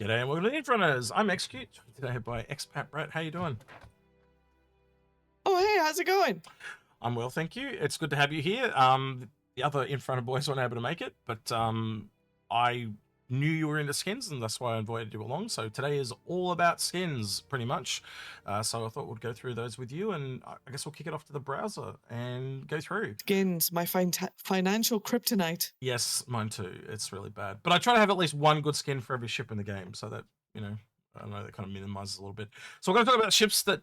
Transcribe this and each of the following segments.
G'day and welcome to Inforunners. I'm Execute, joined today by Expat Brat. How you doing? Oh, hey, how's it going? I'm well, thank you. It's good to have you here. The other Inforunner boys weren't able to make it, but I knew you were into skins, and that's why I invited you along. So today is all about skins, pretty much. So I thought we'd go through those with you, and I guess we'll kick it off to the browser and go through. Skins, my financial kryptonite. Yes, mine too. It's really bad. But I try to have at least one good skin for every ship in the game, so that, you know, I know that kind of minimizes a little bit. So we're going to talk about ships that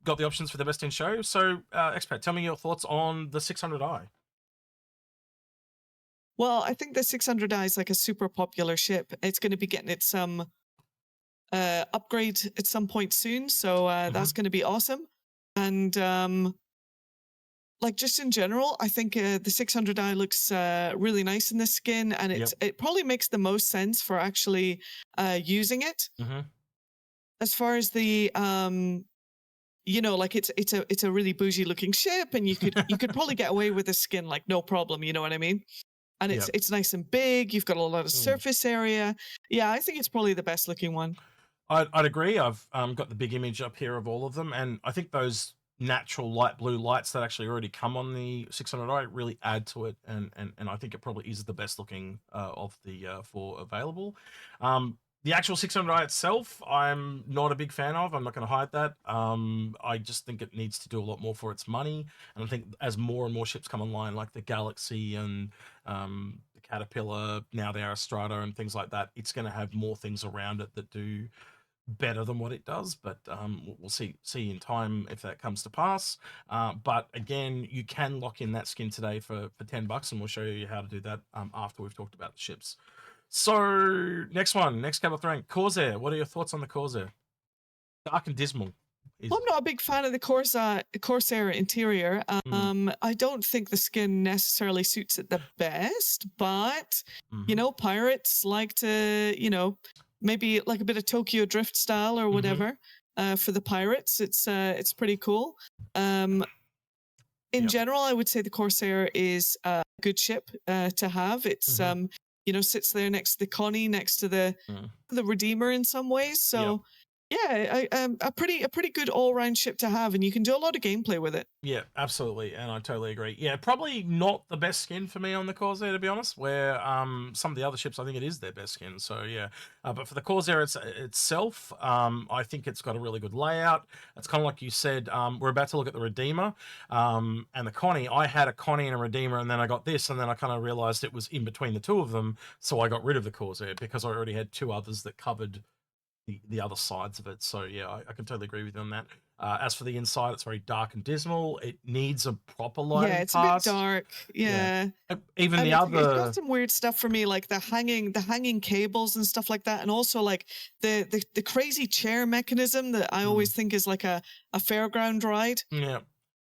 got the options for the best in show. So, Expat, tell me your thoughts on the 600i. Well, I think the 600i is like a super popular ship. It's going to be getting its upgrade at some point soon, so that's going to be awesome. And like just in general, I think the 600i looks really nice in this skin, and it probably makes the most sense for actually using it. As far as the you know, like it's a really bougie looking ship, and you could probably get away with the skin like no problem. You know what I mean? And it's nice and big. You've got a lot of surface area. Yeah, I think it's probably the best looking one. I'd agree. I've got the big image up here of all of them, and I think those natural light blue lights that actually already come on the 600i really add to it, and I think it probably is the best looking of the four available. The actual 600i itself, I'm not a big fan of. I'm not going to hide that. I just think it needs to do a lot more for its money. And I think as more and more ships come online, like the Galaxy and the Caterpillar, now the Aristrata and things like that, it's going to have more things around it that do better than what it does. But we'll see in time if that comes to pass. But again, you can lock in that skin today for $10, and we'll show you how to do that after we've talked about the ships. So, next cable rank, Corsair. What are your thoughts on the Corsair? Dark and dismal. Well, I'm not a big fan of the Corsair interior. I don't think the skin necessarily suits it the best, but, you know, pirates like to, you know, maybe like a bit of Tokyo Drift style or whatever for the pirates. It's pretty cool. In general, I would say the Corsair is a good ship to have. It's you know, sits there next to the Connie, next to the Redeemer in some ways. So yeah, a pretty good all-round ship to have, and you can do a lot of gameplay with it. Yeah, absolutely, and I totally agree. Yeah, probably not the best skin for me on the Corsair, to be honest, where some of the other ships, I think it is their best skin. So yeah, but for the Corsair itself, I think it's got a really good layout. It's kind of like you said, we're about to look at the Redeemer and the Connie. I had a Connie and a Redeemer, and then I got this, and then I kind of realized it was in between the two of them, so I got rid of the Corsair because I already had two others that covered the other sides of it. So yeah, I can totally agree with you on that. As for the inside, it's very dark and dismal. It needs a proper lighting. Yeah, it's a bit dark. Yeah. Even the other, it's got some weird stuff for me, like the hanging cables and stuff like that, and also like the crazy chair mechanism that I always think is like a fairground ride. Yeah.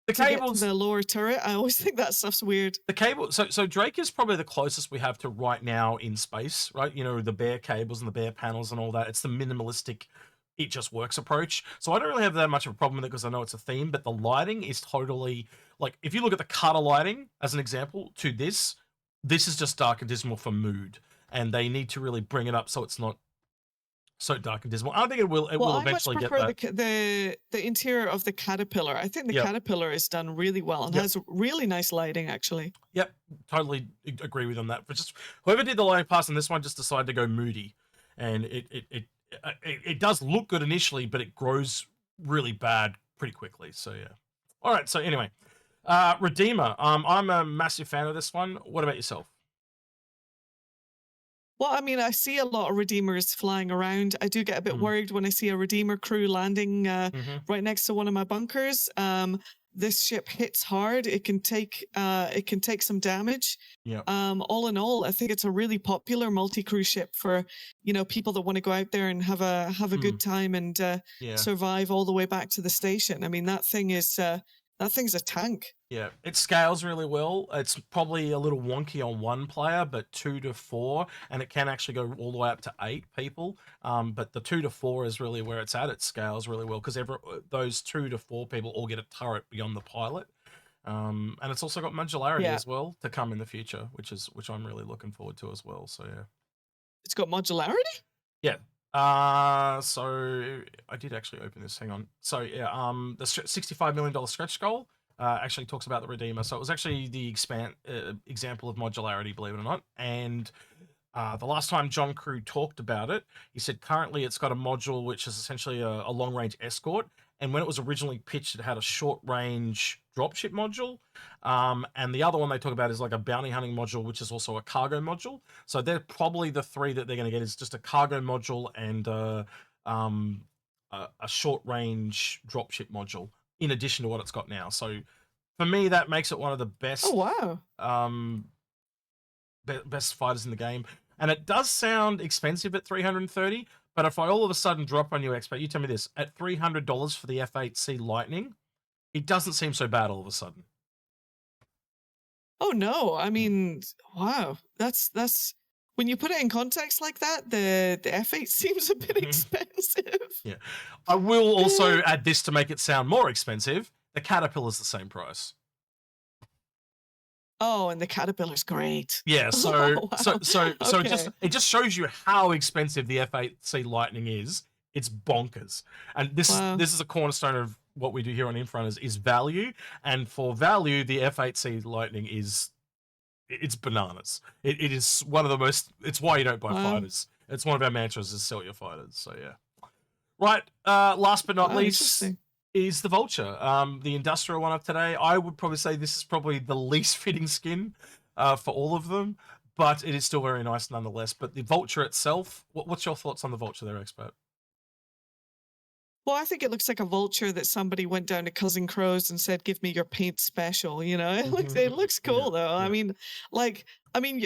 The cables, the lower turret, I always think that stuff's weird. The cable, so Drake is probably the closest we have to right now in space, right? You know, the bare cables and the bare panels and all that. It's the minimalistic, it just works approach. So I don't really have that much of a problem with it because I know it's a theme, but the lighting is totally, like, if you look at the cutter lighting as an example to this is just dark and dismal for mood, and they need to really bring it up so it's not so dark and dismal. I think it will eventually get that. I much prefer the interior of the Caterpillar. I think the Caterpillar is done really well and has really nice lighting, actually. Yep, totally agree with you on that. But just whoever did the lighting pass on this one just decided to go moody, and it does look good initially, but it grows really bad pretty quickly. So yeah. All right. So anyway, Redeemer. I'm a massive fan of this one. What about yourself? Well, I mean, I see a lot of Redeemers flying around. I do get a bit worried when I see a Redeemer crew landing right next to one of my bunkers. This ship hits hard. It can take some damage. Yeah. All in all, I think it's a really popular multi-crew ship for, you know, people that want to go out there and have a good time and survive all the way back to the station. I mean, that thing's a tank. Yeah, it scales really well. It's probably a little wonky on one player, but 2 to 4, and it can actually go all the way up to 8 people. But the 2 to 4 is really where it's at. It scales really well because those 2 to 4 people all get a turret beyond the pilot. And it's also got modularity as well to come in the future, which I'm really looking forward to as well. So yeah, it's got modularity. Yeah, So I did actually open this. Hang on. So yeah, the $65 million stretch goal actually talks about the Redeemer. So it was actually the example of modularity, believe it or not. And the last time John Crew talked about it, he said currently it's got a module which is essentially a long-range escort. And when it was originally pitched, it had a short-range dropship module. And the other one they talk about is like a bounty hunting module, which is also a cargo module. So they're probably the three that they're going to get is just a cargo module and a short-range dropship module in addition to what it's got now. So for me, that makes it one of the best. Oh wow. Best fighters in the game. And it does sound expensive at 330, but if I all of a sudden drop on you, Expat, you tell me this, at $300 for the F8C Lightning, it doesn't seem so bad all of a sudden. Oh no, I mean, wow, that's when you put it in context like that, the F8 seems a bit expensive. Yeah, I will also add this to make it sound more expensive. The Caterpillar's the same price. Oh, and the Caterpillar's great. Yeah, so Oh, wow. so Okay. it just shows you how expensive the F8C Lightning is. It's bonkers, and Wow. this is a cornerstone of what we do here on Inforunners is value, and for value, the F8C Lightning it's bananas. It is one of the most. It's why you don't buy Wow. fighters. It's one of our mantras is sell your fighters. So yeah, right. Last but not Wow, least interesting. is the Vulture, the industrial one of today. I would probably say this is probably the least fitting skin for all of them, but it is still very nice nonetheless. But the Vulture itself, what's your thoughts on the Vulture there, Expert? Well, I think it looks like a vulture that somebody went down to Cousin Crow's and said, "Give me your paint special." You know, it looks cool though. Yeah. I mean,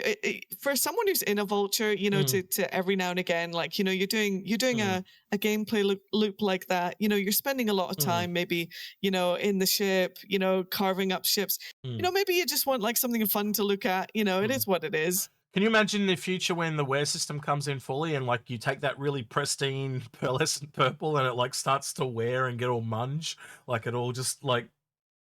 for someone who's in a vulture, you know, to every now and again, like you're doing a gameplay loop like that. You know, you're spending a lot of time, maybe in the ship, carving up ships. You know, maybe you just want like something fun to look at. You know, it is what it is. Can you imagine in the future when the wear system comes in fully and like you take that really pristine pearlescent purple and it like starts to wear and get all munge, like it all just like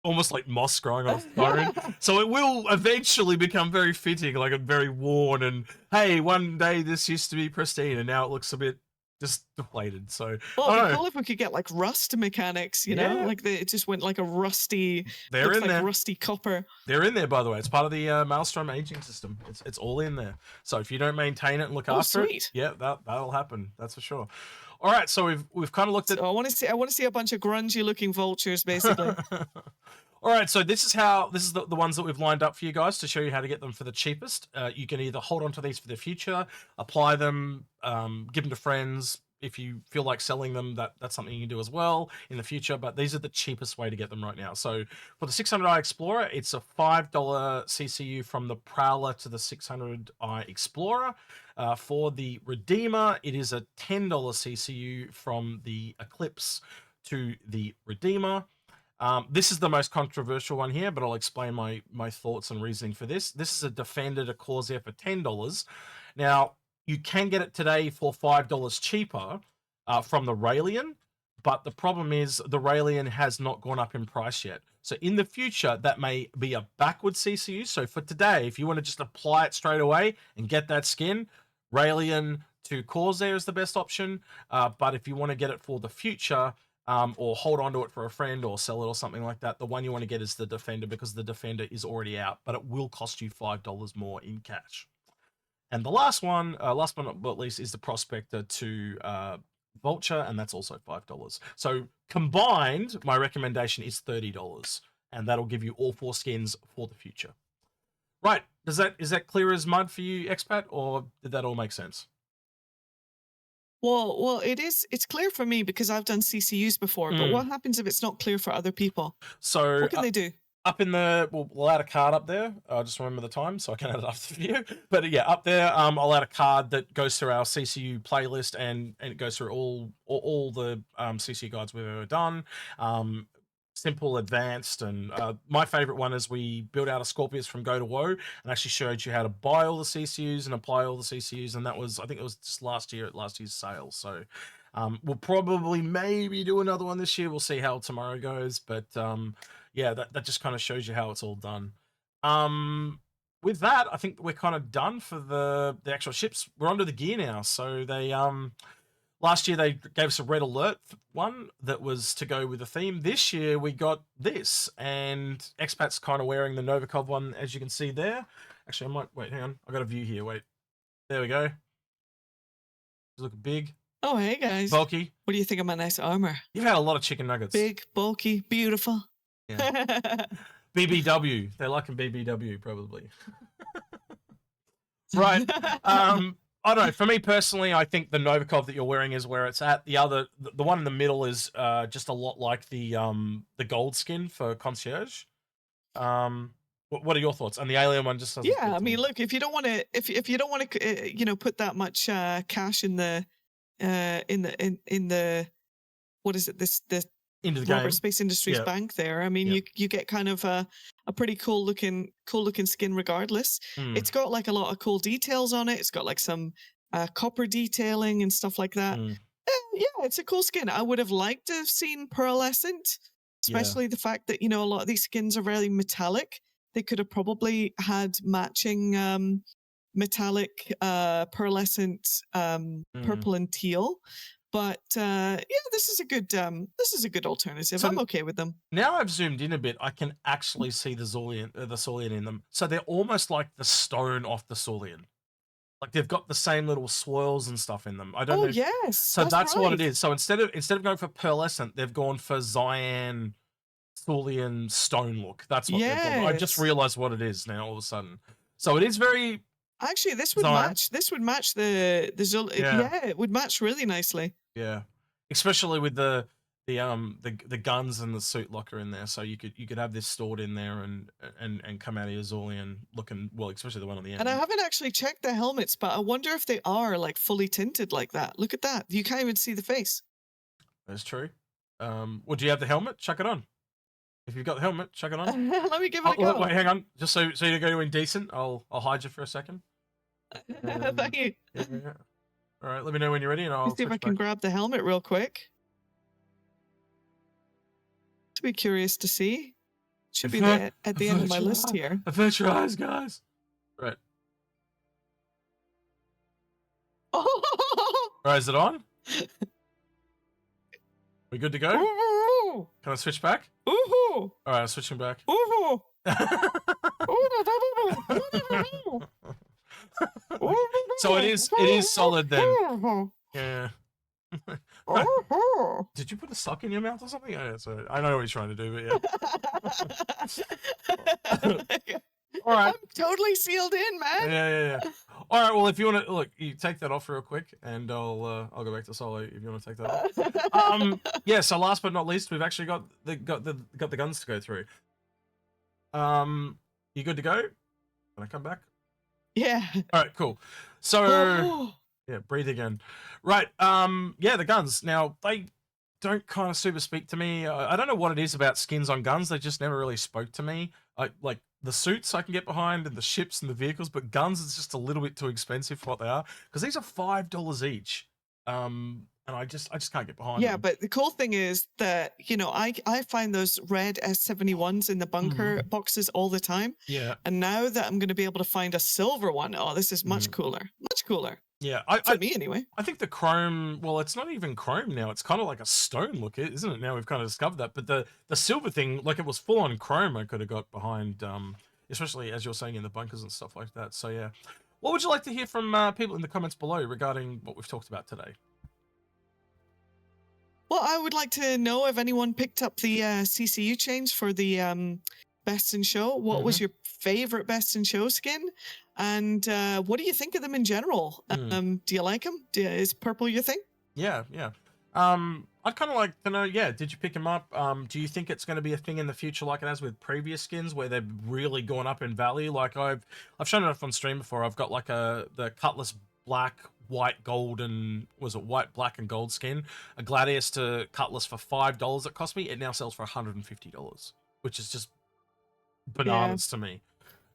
almost like moss growing on a phone. So it will eventually become very fitting, like a very worn and hey, one day this used to be pristine and now it looks a bit just deflated. So well, it'd be cool if we could get like rust mechanics, you know, like it just went like a rusty. They're in there. Rusty copper. They're in there, by the way. It's part of the Maelstrom aging system. It's all in there. So if you don't maintain it and look after it, yeah, that'll happen. That's for sure. All right, so we've kind of looked at. So I want to see a bunch of grungy looking vultures, basically. All right, so this is the ones that we've lined up for you guys to show you how to get them for the cheapest. You can either hold on to these for the future, apply them, give them to friends. If you feel like selling them, that's something you can do as well in the future. But these are the cheapest way to get them right now. So for the 600i Explorer, it's a $5 CCU from the Prowler to the 600i Explorer. For the Redeemer, it is a $10 CCU from the Eclipse to the Redeemer. This is the most controversial one here, but I'll explain my thoughts and reasoning for this. This is a Defender to Corsair for $10. Now, you can get it today for $5 cheaper from the Raelian, but the problem is the Raelian has not gone up in price yet. So in the future, that may be a backward CCU. So for today, if you want to just apply it straight away and get that skin, Raelian to Corsair is the best option. But if you want to get it for the future, or hold on to it for a friend or sell it or something like that, the one you want to get is the Defender because the Defender is already out, but it will cost you $5 more in cash. And the last one, last but not least, is the Prospector to Vulture, and that's also $5. So combined, my recommendation is $30, and that'll give you all 4 skins for the future. Right, is that clear as mud for you, Expat, or did that all make sense? Well, it's clear for me because I've done CCUs before, but what happens if it's not clear for other people? So what can they do? Up in the, we'll add a card up there. Just remember the time so I can add it after the video. But yeah, up there, I'll add a card that goes through our CCU playlist and it goes through all the CCU guides we've ever done. Simple, advanced, and my favorite one is we built out a Scorpius from Go to Woe and actually showed you how to buy all the CCUs and apply all the CCUs, and that was, I think it was just last year at last year's sale. So we'll probably maybe do another one this year. We'll see how tomorrow goes, but yeah, that just kind of shows you how it's all done. With that, I think we're kind of done for the actual ships. We're onto the gear now, so they Last year they gave us a red alert one that was to go with the theme. This year we got this, and Expat's kind of wearing the Novikov one, as you can see there. Actually, I might wait. Hang on, I got a view here. Wait, there we go. It's looking big. Oh, hey guys. Bulky. What do you think of my nice armor? You've had a lot of chicken nuggets. Big, bulky, beautiful. Yeah. BBW. They're liking BBW probably. Right. I don't know. For me personally, I think the Novikov that you're wearing is where it's at. The one in the middle is just a lot like the gold skin for Concierge. What are your thoughts? And the alien one just doesn't. Yeah, I mean, look, if you don't want to, if you don't want to, you know, put that much cash in the what is it? The into the Robert game. Space Industries bank there. I mean, you get kind of a pretty cool looking skin regardless. It's got like a lot of cool details on it. It's got like some copper detailing and stuff like that. Yeah, it's a cool skin. I would have liked to have seen pearlescent, especially the fact that, you know, a lot of these skins are very metallic. They could have probably had matching metallic pearlescent purple and teal. But yeah, this is a good alternative. So I'm okay with them. Now I've zoomed in a bit, I can actually see the Cerulean in them. So they're almost like the stone off the Cerulean. Like they've got the same little swirls and stuff in them. I don't know. Yes. So that's right. What it is. So instead of going for pearlescent, they've gone for cyan Cerulean stone look. That's what they've gone. I've just realized what it is now all of a sudden. So it is very. Actually, this would match. This would match the yeah, it would match really nicely. Yeah, especially with the guns and the suit locker in there, so you could have this stored in there and come out of your Cerulean looking well, especially the one on the end. And I haven't actually checked the helmets, but I wonder if they are like fully tinted like that. Look at that! You can't even see the face. That's true. Well, do you have the helmet? Chuck it on. If you've got the helmet, chuck it on. Let me give it a go. Wait, hang on. Just so you're going decent, I'll hide you for a second. Thank you. Yeah. All right, let me know when you're ready, and I'll see if I can grab the helmet real quick. To be curious to see. Should be there at the end of my list here. Avert your eyes, guys. Right. Oh! All right, is it on? We good to go? Ooh. Can I switch back? Ooh. All right, I'm switching back. Ooh. So it is solid then. Yeah. Did you put a sock in your mouth or something? Yeah, so I know what he's trying to do, but yeah. All right. I'm totally sealed in, man. Yeah. All right. Well, if you want to look, you take that off real quick, and I'll go back to solo if you want to take that off. Yeah. So last but not least, we've actually got the guns to go through. You good to go? Can I come back? Yeah. All right. Cool. So yeah, breathe again. Right. Yeah, the guns. Now they don't kind of super speak to me. I don't know what it is about skins on guns. They just never really spoke to me. Like the suits I can get behind, and the ships and the vehicles, but guns is just a little bit too expensive for what they are, because these are $5 each. And I just can't get behind them. But the cool thing is that, you know, I find those red S71s in the bunker boxes all the time. Yeah. And now that I'm going to be able to find a silver one, oh, this is much cooler. Much cooler. Yeah. For me, anyway. I think the chrome, well, it's not even chrome now. It's kind of like a stone look, isn't it? Now we've kind of discovered that. But the silver thing, like it was full on chrome, I could have got behind, especially as you're saying in the bunkers and stuff like that. So, yeah. What would you like to hear from people in the comments below regarding what we've talked about today? Well, I would like to know if anyone picked up the CCU change for the Best in Show. What was your favorite Best in Show skin? And what do you think of them in general? Do you like them? Is purple your thing? Yeah. I'd kind of like to know, did you pick them up? Do you think it's going to be a thing in the future like it has with previous skins where they've really gone up in value? Like I've shown it off on stream before. I've got like the Cutlass black, white, gold, and was it white, black, and gold skin? A Gladius to Cutlass for $5 it cost me. It now sells for $150, which is just bananas to me.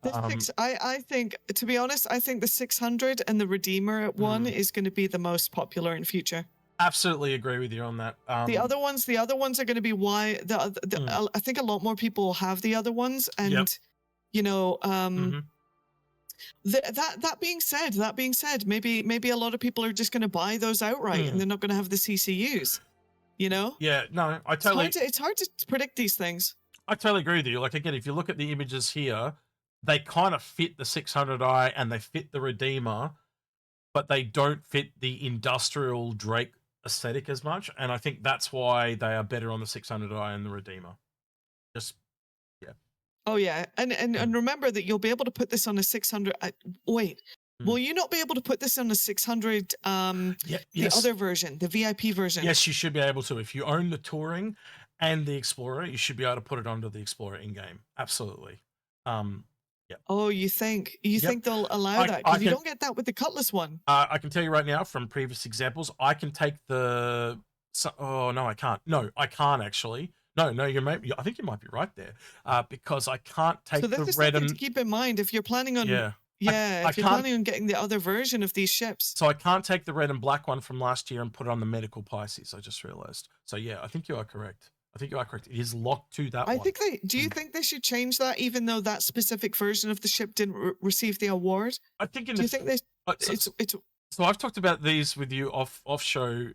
I think, to be honest, I think the 600 and the Redeemer one is going to be the most popular in future. Absolutely agree with you on that. The other ones are going to be why I think a lot more people have the other ones, and you know, That being said, maybe a lot of people are just going to buy those outright and they're not going to have the CCUs. You know? Yeah, no, I totally. It's hard to predict these things. I totally agree with you. Like again, if you look at the images here, they kind of fit the 600i and they fit the Redeemer, but they don't fit the industrial Drake aesthetic as much. And I think that's why they are better on the 600i and the Redeemer. Just, yeah. Oh yeah, and remember that you'll be able to put this on a 600. Wait, will you not be able to put this on a 600? The other version, the VIP version. Yes, you should be able to. If you own the Touring and the Explorer, you should be able to put it onto the Explorer in game. Absolutely. Yeah. Oh, you think they'll allow that? Because you don't get that with the Cutlass one. I can tell you right now from previous examples, I can take the. Oh no, I can't. No, I can't actually. No, I think you might be right there, because I can't take the red. So this is something to keep in mind if you're planning on. Yeah. If you're planning on getting the other version of these ships. So I can't take the red and black one from last year and put it on the medical Pisces. I just realized. So yeah, I think you are correct. It is locked to that one. Do you think they should change that, even though that specific version of the ship didn't receive the award? I think do you think they? So I've talked about these with you off show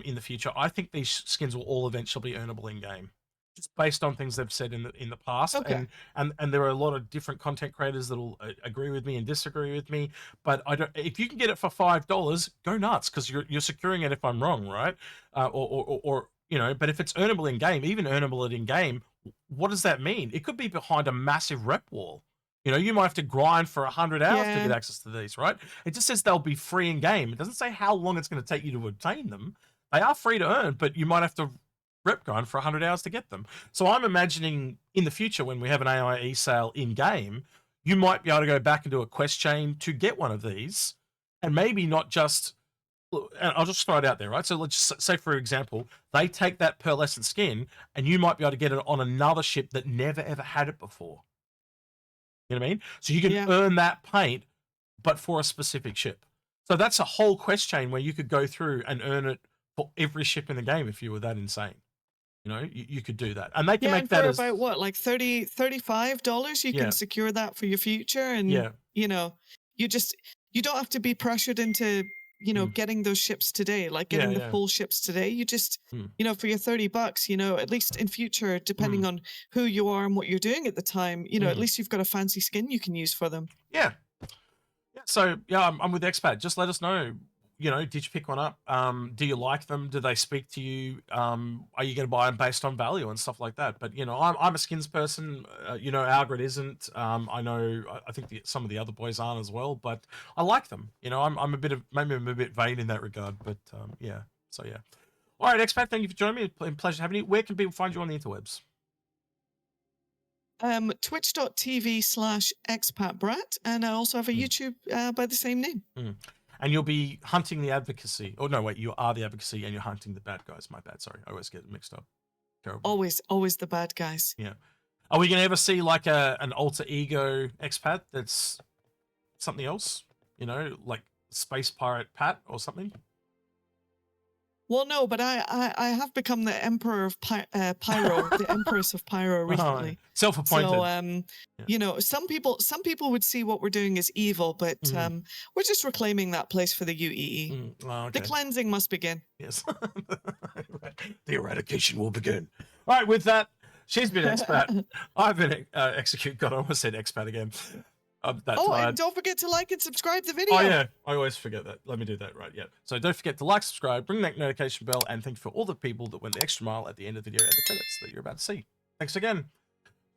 in the future. I think these skins will all eventually be earnable in game, just based on things they've said in the past. Okay. And there are a lot of different content creators that'll agree with me and disagree with me. But I don't. If you can get it for $5, go nuts, because you're securing it if I'm wrong, right? Or you know. But if it's earnable in game, even earnable in game, what does that mean? It could be behind a massive rep wall. You know, you might have to grind for 100 hours to get access to these, right? It just says they'll be free in game. It doesn't say how long it's going to take you to obtain them. They are free to earn, but you might have to rep grind for 100 hours to get them. So I'm imagining in the future, when we have an IAE sale in game, you might be able to go back and do a quest chain to get one of these, and maybe not just. And I'll just throw it out there, right? So let's say, for example, they take that pearlescent skin, and you might be able to get it on another ship that never ever had it before. You know what I mean? So you can earn that paint, but for a specific ship. So that's a whole quest chain where you could go through and earn it for every ship in the game if you were that insane. You know, you could do that. And they can make that as about what, like $30, $35? You can secure that for your future. And, you know, you don't have to be pressured into, you know, getting those ships today, like getting the full ships today. You just, you know, for your $30, you know, at least in future, depending on who you are and what you're doing at the time, you know, at least you've got a fancy skin you can use for them. Yeah. So, yeah, I'm with Expat. Just let us know, you know, did you pick one up? Do you like them? Do they speak to you? Are you going to buy them based on value and stuff like that? But, you know, I'm a skins person. You know, Algrid isn't. I know, I think some of the other boys aren't as well, but I like them. You know, I'm maybe I'm a bit vain in that regard, but yeah. So, yeah. All right, Expat, thank you for joining me. Pleasure having you. Where can people find you on the interwebs? Twitch.tv/expatbrat, and I also have a YouTube by the same name. And you'll be hunting the advocacy. Oh, no, wait, you are the advocacy and you're hunting the bad guys. My bad, sorry. I always get it mixed up. Terrible. Always the bad guys. Yeah. Are we going to ever see like an alter ego expat that's something else? You know, like Space Pirate Pat or something? Well, no, but I have become the Emperor of Pyro, the Empress of Pyro recently. Self-appointed. So, you know, some people would see what we're doing as evil, but we're just reclaiming that place for the UEE. Okay. The cleansing must begin. Yes. The eradication will begin. All right, with that, she's been Expat. I've been Execute. God, I almost said Expat again. And don't forget to like and subscribe the video. Oh, yeah. I always forget that. Let me do that right. Yeah. So don't forget to like, subscribe, ring that notification bell, and thank you for all the people that went the extra mile at the end of the video at the credits that you're about to see. Thanks again.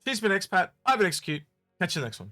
She's been Expat. I've been Execute. Catch you in the next one.